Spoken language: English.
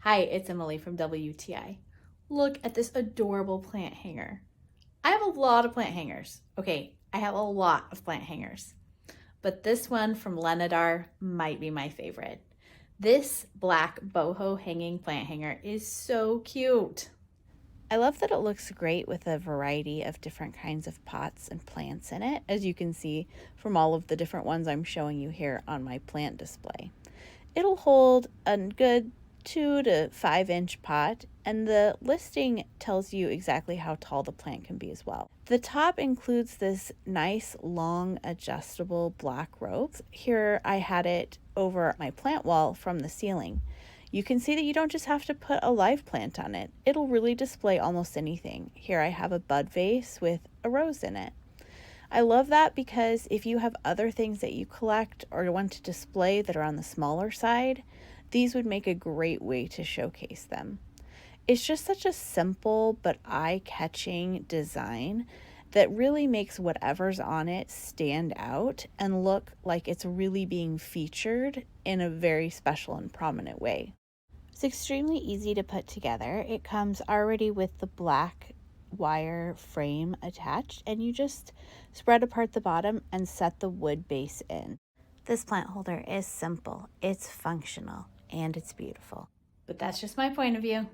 Hi, it's Emily from WTI. Look at this adorable plant hanger. I have a lot of plant hangers. Okay, I have a lot of plant hangers, but this one from Lehnedar might be my favorite. This black boho hanging plant hanger is so cute. I love that it looks great with a variety of different kinds of pots and plants in it, as you can see from all of the different ones I'm showing you here on my plant display. It'll hold a good 2 to 5 inch pot, and the listing tells you exactly how tall the plant can be as well. The top includes this nice long adjustable black rope. Here I had it over my plant wall from the ceiling. You can see that you don't just have to put a live plant on it. It'll really display almost anything. Here I have a bud vase with a rose in it. I love that because if you have other things that you collect or want to display that are on the smaller side, these would make a great way to showcase them. It's just such a simple but eye-catching design that really makes whatever's on it stand out and look like it's really being featured in a very special and prominent way. It's extremely easy to put together. It comes already with the black wire frame attached, and you just spread apart the bottom and set the wood base in. This plant holder is simple, it's functional, and it's beautiful. But that's just my point of view.